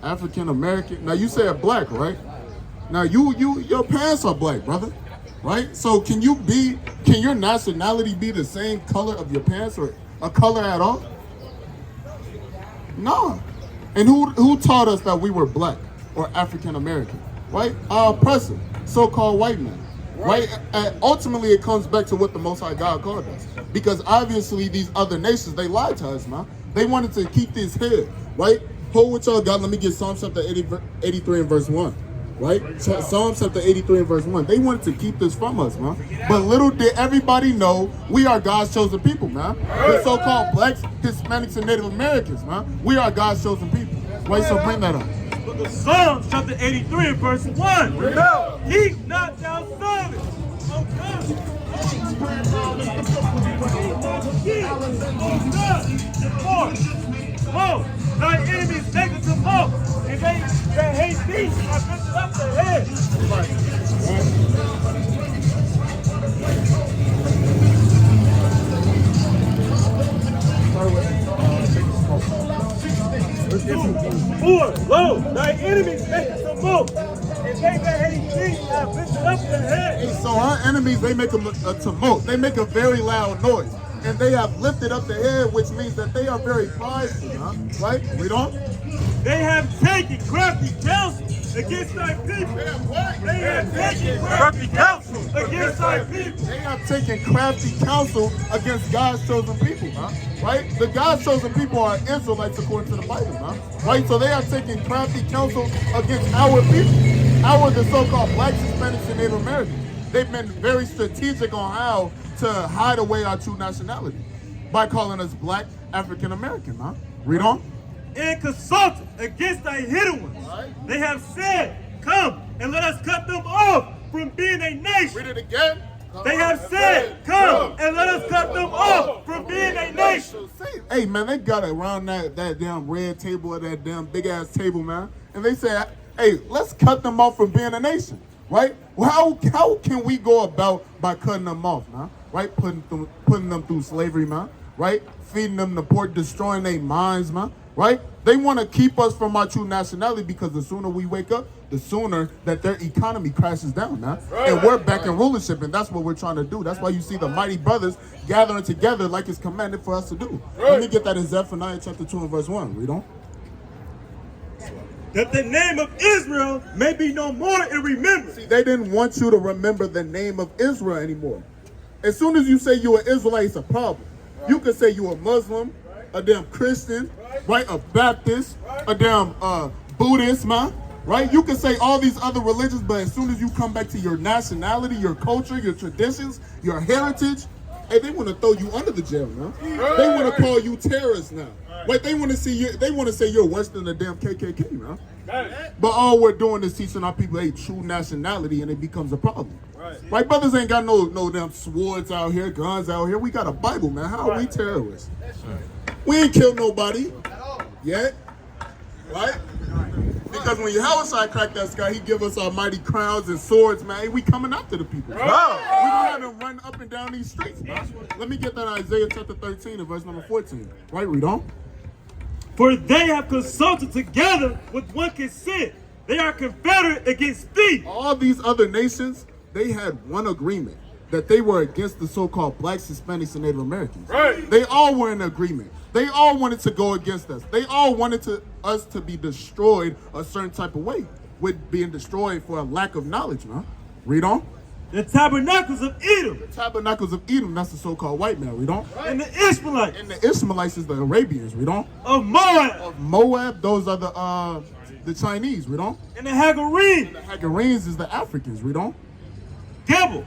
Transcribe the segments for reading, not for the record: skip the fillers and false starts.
African American. Now you said black, right? Now your parents are black, brother, right? So can your nationality be the same color of your parents or a color at all? No. And who taught us that we were black or African American, right? Our oppressor, so-called white man, right? And ultimately, it comes back to what the Most High God called us, because obviously these other nations, they lied to us, man. They wanted to keep this here, right? Hold with y'all, God. Let me get Psalm chapter 83 and verse 1. Right? Psalm chapter 83 and verse 1. They wanted to keep this from us, man. But little did everybody know we are God's chosen people, man. The so-called blacks, Hispanics, and Native Americans, man. We are God's chosen people. Right? So bring that up. Book of Psalms chapter 83 and verse 1. Keep not thou silent, O God. Oh, thy enemies make it to fall, and they that hate thee are lifted up their head. Lo, thy enemies make it to fall, and they that hate thee are lifted up their head. Hey, so our enemies, they make a tumult. They make a very loud noise. And they have lifted up their head, which means that they are very prideful, huh? Right? Read on. They have taken crafty counsel against thy people. They have taken crafty counsel against thy people. They have taken crafty counsel against God's chosen people, huh? Right? The God's chosen people are Israelites according to the Bible, huh? Right? So they are taking crafty counsel against our people, the so-called blacks, Hispanics, and Native Americans. They've been very strategic on how to hide away our true nationality by calling us black African American, huh? Read on. And consulted against thy hidden ones. Right. They have said, come and let us cut them off from being a nation. Read it again. They have said, come and let us cut them off from being a nation. Hey, man, they got around that damn red table or that damn big-ass table, man. And they said, hey, let's cut them off from being a nation, right? Well, how can we go about by cutting them off, man? Right? Putting them through slavery, man. Right? Feeding them the pork, destroying their minds, man. Right? They want to keep us from our true nationality because the sooner we wake up, the sooner that their economy crashes down, man. And we're back in rulership, and that's what we're trying to do. That's why you see the mighty brothers gathering together like it's commanded for us to do. Let me get that in Zephaniah chapter 2 and verse 1. Read on. That the name of Israel may be no more in remembrance. See, they didn't want you to remember the name of Israel anymore. As soon as you say you're an Israelite, it's a problem. You could say you're a Muslim, a damn Christian, right? A Baptist, a damn Buddhist, man. Right? You can say all these other religions, but as soon as you come back to your nationality, your culture, your traditions, your heritage, hey, they want to throw you under the jail, man. They want to call you terrorists now. Right? They want to see you. They want to say you're worse than the damn KKK, man. But all we're doing is teaching our people a true nationality, and it becomes a problem. Right? Brothers ain't got no damn swords out here, guns out here. We got a Bible, man. How are we terrorists? We ain't killed nobody yet, right? Because when Yahweh cracked that sky, he give us our mighty crowns and swords, man. Hey, we coming after the people. We don't have them run up and down these streets, man. Let me get that Isaiah chapter 13 and verse number 14. Right, read on. For they have consulted together with one consent. They are confederate against thee. All these other nations, they had one agreement, that they were against the so-called blacks, Hispanics, and Native Americans. Right. They all were in agreement. They all wanted to go against us. They all wanted us to be destroyed a certain type of way, with being destroyed for a lack of knowledge, man. Read on. The tabernacles of Edom. The tabernacles of Edom, that's the so-called white man. Read on. And the Ishmaelites. And the Ishmaelites is the Arabians. Read on. Of Moab. Of Moab, those are the Chinese. Read on. And the Hagarenes. And the Hagarenes is the Africans. Read on. Gebel.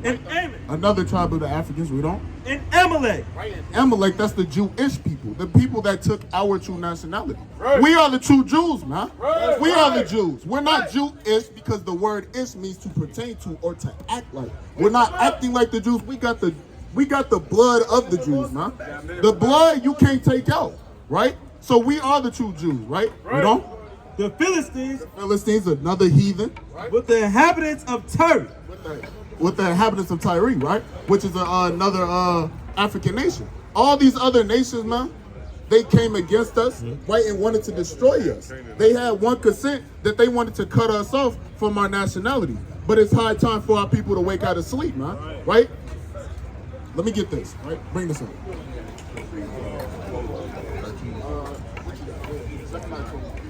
And Ammon. Another tribe of the Africans. Read on. And Amalek. Right. Amalek, that's the Jewish people, the people that took our true nationality. Right. We are the true Jews, man. Right. We are the Jews. We're not Jewish because the word ish means to pertain to or to act like. We're not acting like the Jews. We got the blood of the Jews, man. The blood you can't take out, right? So we are the true Jews, right? You know? The Philistines. The Philistines, another heathen. Right? With the inhabitants of Tyre. With the inhabitants of Tyre, right? Which is another African nation. All these other nations, man, they came against us, right, and wanted to destroy us. They had one consent that they wanted to cut us off from our nationality. But it's high time for our people to wake out of sleep, man, right? Let me get this, right? Bring this up.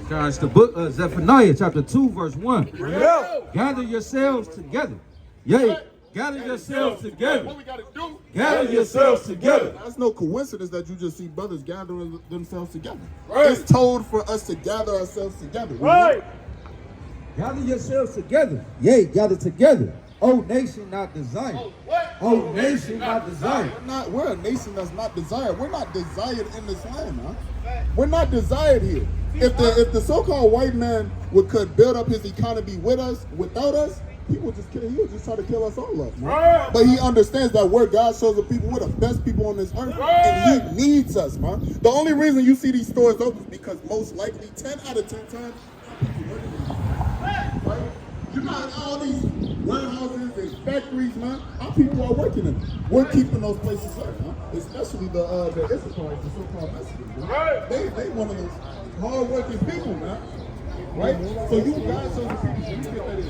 Guys, the book of Zephaniah, chapter 2, verse 1. Gather yourselves together. Yea, gather yourselves together. What we gotta do? Gather yourselves together. That's no coincidence that you just see brothers gathering themselves together. It's told for us to gather ourselves together. Right. Gather yourselves together. Yea, gather together. O nation not desired. O nation not desired. We're a nation that's not desired. We're not desired in this land, huh? We're not desired here. If the so-called white man could build up his economy with us, without us, he would just try to kill us all up, man. But he understands that we're God's chosen people. We're the best people on this earth, and he needs us, man. The only reason you see these stores open is because most likely 10 out of 10 times, right? You know all these warehouses and factories, man. Our people are working in them. We're keeping those places up, man. Especially the Israelites, the so-called Mexicans, man. They one of those hard-working people, man. Right? So you guys, so the people, you get that in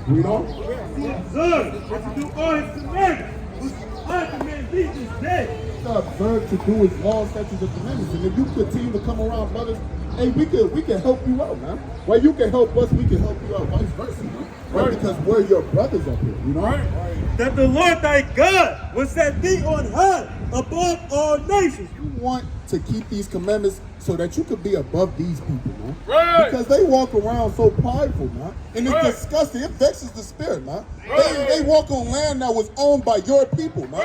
We don't. Observe to do all his commandments. I command thee this day. Observe to do his laws, statutes, and commandments. And if you continue to come around, brothers, hey, we can help you out, man. Well, you can help us, we can help you out, vice versa, man. Right? Because we're your brothers up here, you know? Right. That the Lord thy God will set thee on high above all nations. You want to keep these commandments so that you could be above these people, man. Right. Because they walk around so prideful, man. And it's disgusting. It vexes the spirit, man. They walk on land that was owned by your people, man.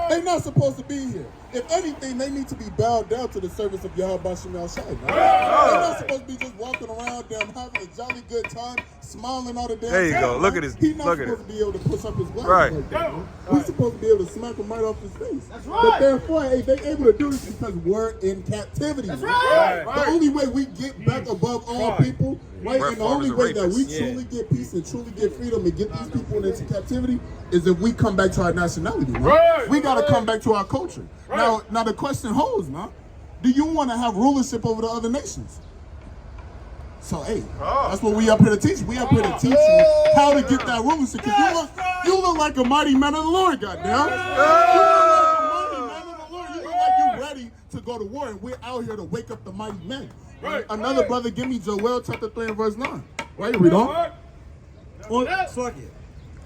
They're not supposed to be here. If anything, they need to be bowed down to the service of Yahweh Bashem El Shai, man. They're not supposed to be just walking around them having a jolly good time, smiling all the damn time. There you go. Look at his. He's not Look at supposed it. to be able to push up his glasses Right. like that, man. We're supposed to be able to smack him right off his face. That's right. But therefore, hey, they're able to do this because we're in captivity. That's right. The only way we get back above all people, right, and the only way that we truly get peace and truly get freedom and get these people into captivity is if we come back to our nationality, man. We got to come back to our culture. Now the question holds, man. Do you want to have rulership over the other nations? So, hey, that's what we up here to teach. We up here to teach you how to get that rulership. Because you look like a mighty man of the Lord, goddamn. You look like a mighty man of the Lord. You look like you're ready to go to war, and we're out here to wake up the mighty men. Right. Another brother, give me Joel chapter 3 and verse 9. Right, read on.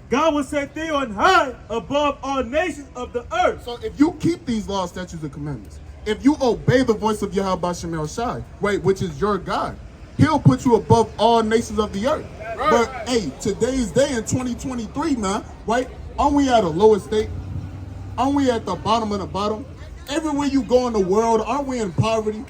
God will set thee on high above all nations of the earth. So if you keep these laws, statutes, and commandments, if you obey the voice of Yahweh Bashem El Shai, right, which is your God, he'll put you above all nations of the earth. Right. But hey, today's day in 2023, man, right? Aren't we at a lower state? Aren't we at the bottom of the bottom? Everywhere you go in the world, aren't we in poverty?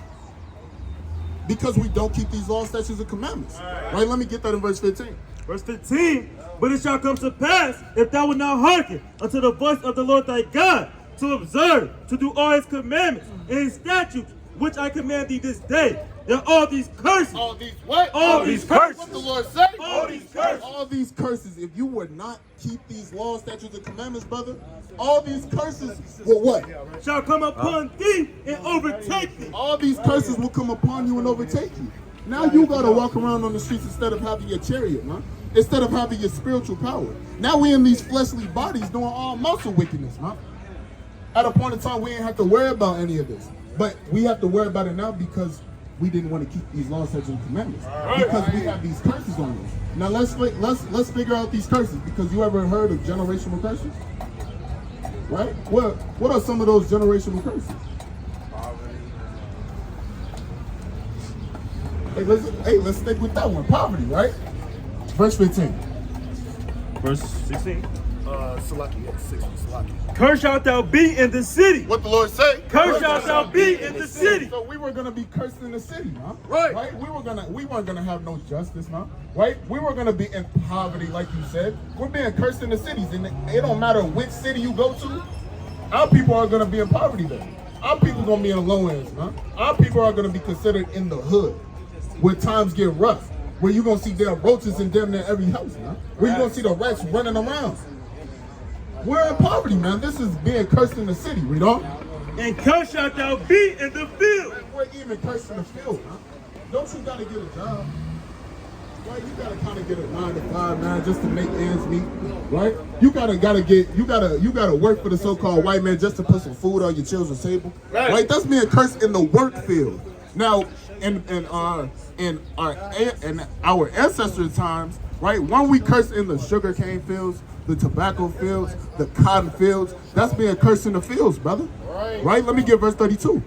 Because we don't keep these laws, statutes, and commandments. Right? Let me get that in verse 15. Verse 15. But it shall come to pass, if thou wilt not hearken unto the voice of the Lord thy God, to observe, to do all his commandments and his statutes, which I command thee this day, that all these curses. All these what? All these curses. What the Lord say? All these curses. All these curses. If you would not keep these laws, statutes, and commandments, brother, all these curses will what? Shall come upon thee and overtake thee. All these curses will come upon you and overtake you. Now you gotta walk around on the streets instead of having your chariot, man. Instead of having your spiritual power. Now we in these fleshly bodies doing all muscle wickedness, man. At a point in time, we ain't have to worry about any of this. But we have to worry about it now because we didn't want to keep these laws, statutes, and commandments. Because we have these curses on us. Now let's figure out these curses, because you ever heard of generational curses? Right? What are some of those generational curses? Hey, let's stick with that one. Poverty, right? Verse 15. Verse 16. Salaki, yeah, 6, Salaki. Cursed shalt thou be in the city. What the Lord say? Cursed shalt thou be in the city. So we were gonna be cursed in the city, huh? Right. We weren't gonna have no justice, huh? Right? We were gonna be in poverty, like you said. We're being cursed in the cities, and it don't matter which city you go to. Our people are gonna be in poverty there. Our people gonna be in the low ends, huh? Our people are gonna be considered in the hood, where times get rough, where you gonna see damn roaches in damn near every house, huh? Where you gonna see the rats running around. We're in poverty, man. This is being cursed in the city, read on. And cursed shalt thou be in the field. We're even cursed in the field, huh? Don't you gotta get a job? Right? You gotta kind of get a 9 to 5, man, just to make ends meet, right? You gotta work for the so-called white man just to put some food on your children's table, right? That's being cursed in the work field. Now, in our ancestors' times, right? When we cursed in the sugarcane fields, the tobacco fields, the cotton fields, that's being cursed in the fields, brother. Right? Let me get verse 32.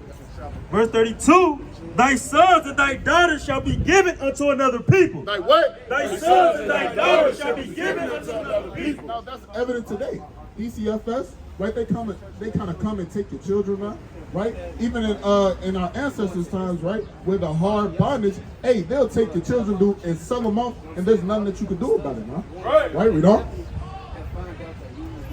Verse 32, thy sons and thy daughters shall be given unto another people. Like what? Thy sons and thy daughters shall be given unto another people. Now that's evident today. DCFS, right? They kind of come and take your children out, right? Even in our ancestors' times, right, with the hard bondage, hey, they'll take your children and sell them off, and there's nothing that you can do about it, huh? Right? We don't.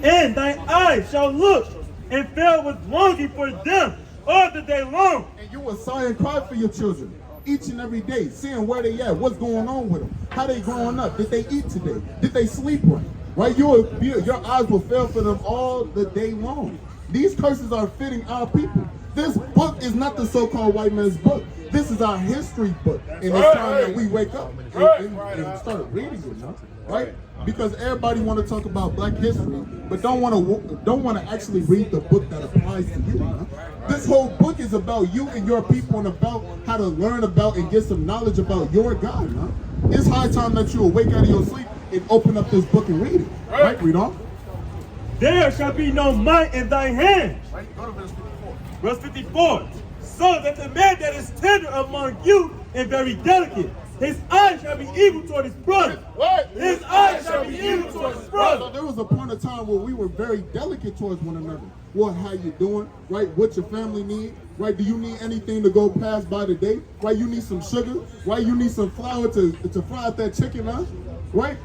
And thy eyes shall look and fill with longing for them all the day long. And you will sigh and cry for your children each and every day, seeing where they at, what's going on with them, how they growing up, did they eat today, did they sleep right, right? Your eyes will fail for them all the day long. These curses are fitting our people. This book is not the so-called white man's book. This is our history book. And it's time that we wake up and start reading it, huh? Right? Because everybody want to talk about Black history, but don't want to actually read the book that applies to you. Huh? This whole book is about you and your people and about how to learn about and get some knowledge about your God. Huh? It's high time that you awake out of your sleep and open up this book and read it. Right? Read on. There shall be no might in thy hand. Right? Go to verse 54. Verse 54. So that the man that is tender among you and very delicate, his eyes shall be evil toward his brother. What? His eyes shall be evil toward his brother. There was a point of time where we were very delicate towards one another. Well, how you doing? Right? What your family need? Right? Do you need anything to go past by the day? Right? You need some sugar? Right? You need some flour to fry out that chicken, huh? Right?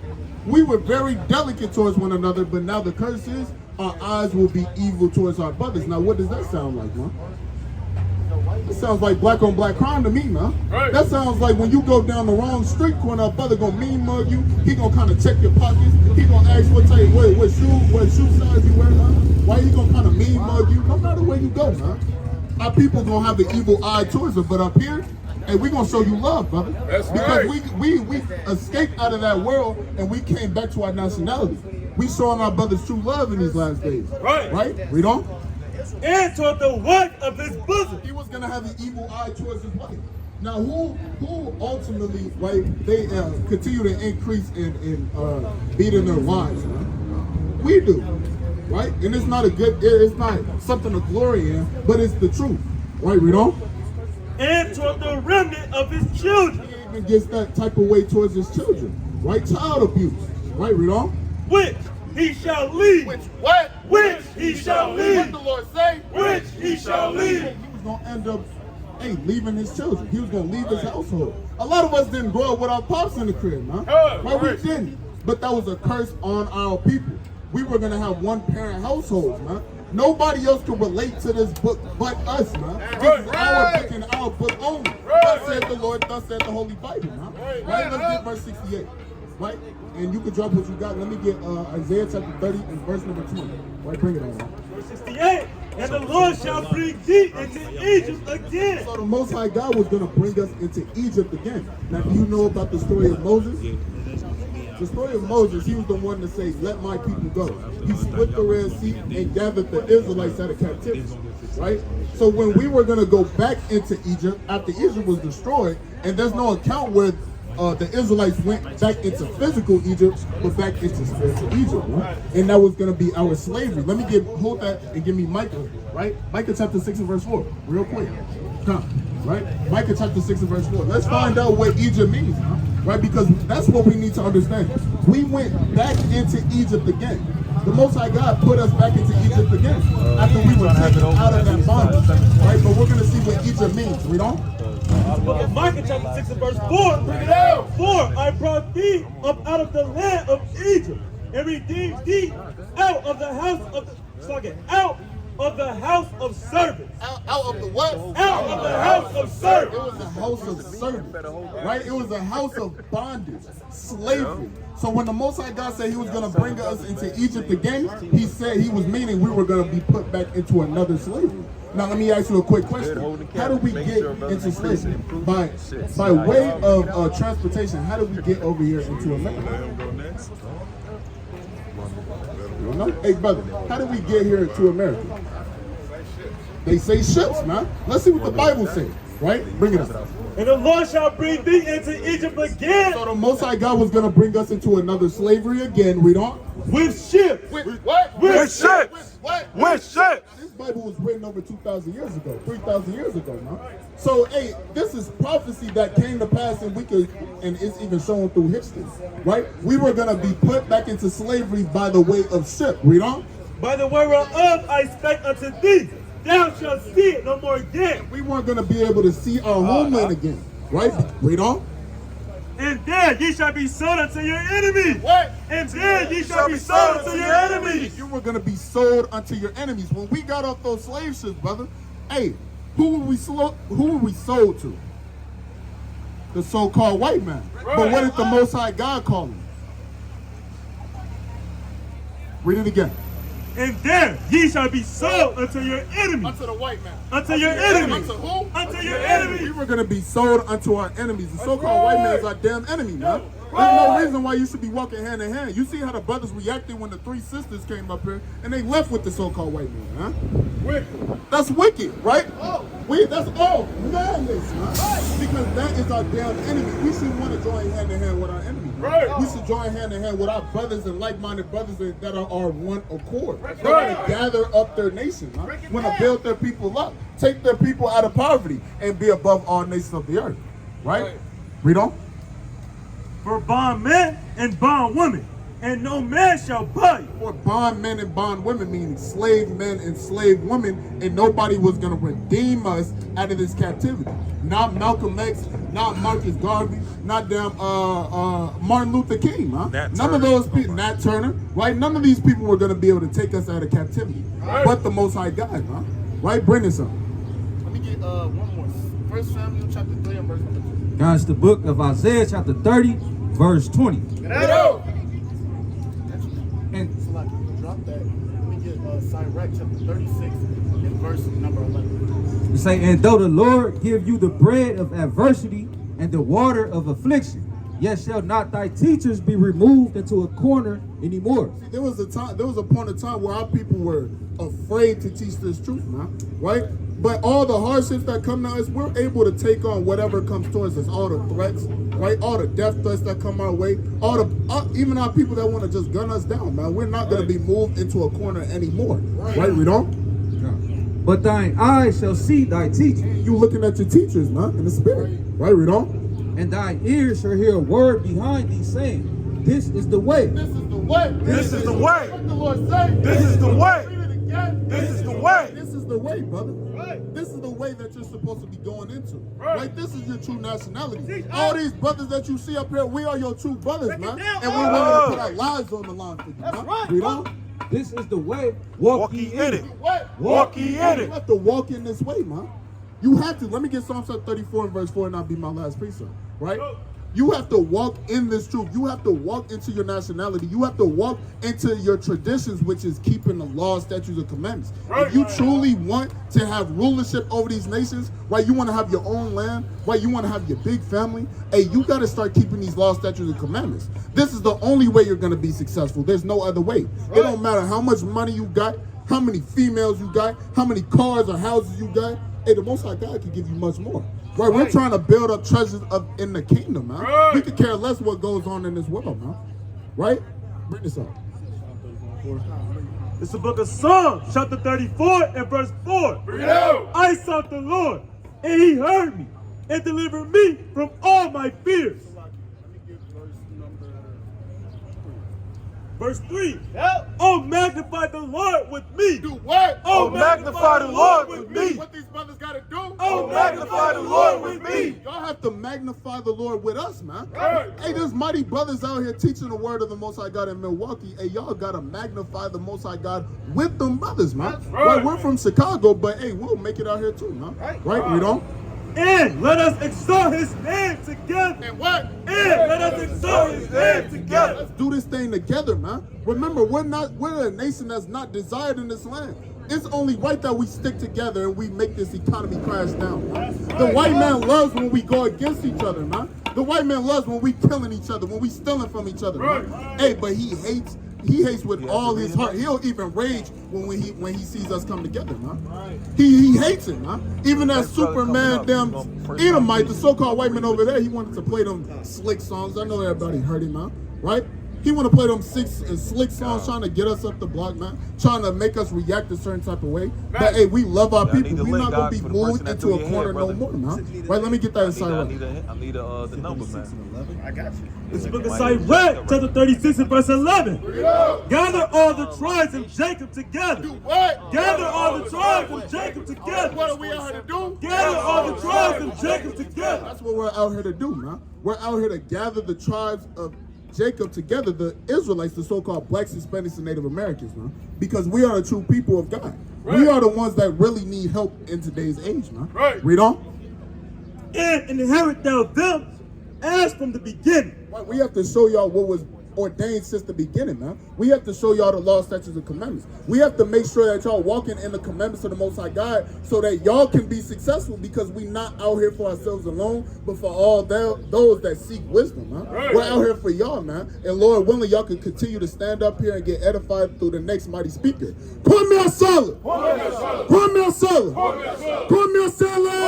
We were very delicate towards one another, but now the curse is our eyes will be evil towards our brothers. Now, what does that sound like, man? That sounds like black on black crime to me, man. Right. That sounds like when you go down the wrong street corner, a brother gonna mean mug you. He gonna kind of check your pockets. He gonna ask what shoe size you wear, man. Why he gonna kind of mean mug you? No matter where you go, man. Our people gonna have the evil eye towards it, but up here, hey, we gonna show you love, brother. That's because right. we escaped out of that world and we came back to our nationality. We showing our brothers true love in these last days. Right. Right? Read on. And toward the wife of his bosom. He was gonna have the evil eye towards his wife. Now, who ultimately, right? They continue to increase in beating their wives. Right? We do, right? And it's not it's not something to glory in, but it's the truth, right? Read on. And toward the remnant of his children. He even gets that type of way towards his children, right? Child abuse, right? Read on. Which he shall lead. Which what? Which he shall lead. What the Lord say? Which he shall lead. He was gonna end up, leaving his children. He was gonna leave his household. A lot of us didn't grow up with our pops in the crib, man. Right? We didn't. But that was a curse on our people. We were gonna have one parent households, man. Nobody else can relate to this book but us, man. This is our book and our book only. Thus said the Lord, thus said the Holy Bible, man. Right? Let's get verse 68. Right? And you can drop what you got. Let me get Isaiah chapter 30 and verse number 20. Right, bring it on. Verse 68. And the Lord shall bring thee into Egypt again. So the Most High God was going to bring us into Egypt again. Now, do you know about the story of Moses? The story of Moses, he was the one to say, let my people go. He split the Red Sea and gathered the Israelites out of captivity. Right? So when we were going to go back into Egypt, after Egypt was destroyed, and there's no account where the Israelites went back into physical Egypt, but back into spiritual Egypt, right? And that was going to be our slavery. Let me hold that and give me Micah, right? Micah chapter 6 and verse 4, real quick. Come, right? Micah chapter 6 and verse 4. Let's find out what Egypt means, huh? Right? Because that's what we need to understand. We went back into Egypt again. The Most High God put us back into Egypt again after we were taken out of that bondage, right? But we're going to see what Egypt means. Read on. Book of Micah chapter 6 and verse 4. Bring it out. For I brought thee up out of the land of Egypt and redeemed thee out of the house of servants. Out of the what? Out of the house of servants. It was a house of servants, right? It was a house of bondage, slavery. So when the Most High God said he was going to bring us into Egypt again, he said he was meaning we were going to be put back into another slavery. Now let me ask you a quick question. How do we get into slavery? By way of transportation, how do we get over here into America? You don't know? Hey brother, how did we get here to America? They say ships, man. Let's see what the Bible says, right? Bring it up. And the Lord shall bring thee into Egypt again. So the Most High God was going to bring us into another slavery again. Read on. With ships. With what? With ships. With what? With ships. This Bible was written over 2,000 years ago, 3,000 years ago, man. So, hey, this is prophecy that came to pass, and it's even shown through history, right? We were going to be put back into slavery by the way of ship. Read on. By the way whereof I spake unto thee, thou shalt see it no more again. We weren't going to be able to see our homeland again, right? Read on. And there ye shall be sold unto your enemies. What? And there ye shall be sold unto your enemies. You were going to be sold unto your enemies. When we got off those slave ships, brother, hey, who were we sold to? The so-called white man. Right. But what did the Most High God call him? Read it again. And there ye shall be sold unto your enemies. Unto the white man. Unto your enemies. Unto who? Unto your enemies. We were going to be sold unto our enemies. The so-called white man is our damn enemy, man. There's no reason why you should be walking hand in hand. You see how the brothers reacted when the three sisters came up here and they left with the so-called white man, huh? Wicked. That's wicked, right? That's all madness, man. Because that is our damn enemy. We should want to join hand in hand with our enemy. Right. We should join hand in hand with our brothers and like-minded brothers that are one accord. Right. They want to gather up their nation, huh? Want to build their people up, take their people out of poverty, and be above all nations of the earth. Right? Read on. For bondmen and bondwomen, and no man shall buy you. For bondmen and bondwomen, meaning slave men and slave women, and nobody was going to redeem us out of this captivity. Not Malcolm X, not Marcus Garvey, not damn Martin Luther King, huh? None of those people, Nat Turner, right? None of these people were going to be able to take us out of captivity. Right. But the Most High God, huh? Right? Bring this up. Let me get one more. 1 Samuel chapter 3 and verse number 2. Guys, the book of Isaiah chapter 30, verse 20. And drop that. Let me get Sirach chapter 36 and verse number 11. You say, and though the Lord give you the bread of adversity and the water of affliction, yet shall not thy teachers be removed into a corner anymore. See, there was a point of time where our people were afraid to teach this truth, man, right? But all the hardships that come to us, we're able to take on whatever comes towards us, all the threats, right? All the death threats that come our way, even our people that want to just gun us down, man. We're not going to be moved into a corner anymore, right? Read on. But thine eyes shall see thy teachers. You looking at your teachers, man, in the spirit, right? Read on. And thine ears shall hear a word behind thee saying, this is the way. This is the way. This is the way. What the Lord say? This is the way. Read it again. This is the way. This is the way, brother. Right. This is the way that you're supposed to be going into. Right? This is your true nationality. All these brothers that you see up here, we are your true brothers, man. And we're willing to put our lives on the line for you, man. right. Read on. This is the way. Walk ye in it. What? Walk ye in it. You have to walk in this way, man. You have to. Let me get Psalm 34 and verse 4 and I'll be my last precept. Right? You have to walk in this truth. You have to walk into your nationality. You have to walk into your traditions, which is keeping the laws, statutes, and commandments. Right. If you truly want to have rulership over these nations, right? You want to have your own land, right? You want to have your big family. Hey, you got to start keeping these laws, statutes, and commandments. This is the only way you're going to be successful. There's no other way. Right. It don't matter how much money you got, how many females you got, how many cars or houses you got. Hey, the Most High God can give you much more. Right, we're trying to build up treasures in the kingdom, man. Right. We could care less what goes on in this world, man. Right? Bring this up. It's the book of Psalms, chapter 34 and verse 4. I sought the Lord, and he heard me, and delivered me from all my fears. Verse 3. Oh, magnify the Lord with me. Do what? Oh, magnify the Lord with me. What these brothers got to do? Oh, magnify the Lord with me. Y'all have to magnify the Lord with us, man. Hey, there's mighty brothers out here teaching the word of the Most High God in Milwaukee. Hey, y'all got to magnify the Most High God with them brothers, man. Right, we're from Chicago, but hey, we'll make it out here too, man. Right, we don't? And let us exalt his name together. And what? And let us exalt his name together. Let's do this thing together, man. Remember, we're a nation that's not desired in this land. It's only right that we stick together and we make this economy crash down, man. The white man loves when we go against each other, man. The white man loves when we killing each other, when we stealing from each other, man. Hey, but he hates with all his heart. He'll even rage when he sees us come together, man. He hates it, man. Even that Superman, damn Edomite, the so-called white man over there, he wanted to play them slick songs. I know everybody heard him, man. Right? He want to play them slick songs, trying to get us up the block, man. Trying to make us react a certain type of way. But hey, we love our people. We're not gonna be moved into a corner no more, man. Right? Let me get that inside right. I need the number, man. I got you. This book of Sirach, chapter 36 and verse 11. Gather all the tribes of Jacob together. Do what? Gather all the tribes of Jacob together. What are we out here to do? Gather all the tribes of Jacob together. That's what we're out here to do, man. We're out here to gather the tribes of Jacob together, the Israelites, the so-called blacks, Hispanics, and Native Americans, man. Because we are the true people of God. We are the ones that really need help in today's age, man. Read on. And inherit thou them as from the beginning. Right, we have to show y'all what was ordained since the beginning, man. We have to show y'all the law, statutes, and commandments. We have to make sure that y'all walking in the commandments of the Most High God so that y'all can be successful, because we not out here for ourselves alone, but for all those that seek wisdom, man. We're out here for y'all, man. And Lord willing, y'all can continue to stand up here and get edified through the next mighty speaker. Put me a solid. Put me a solid. Put me a solid.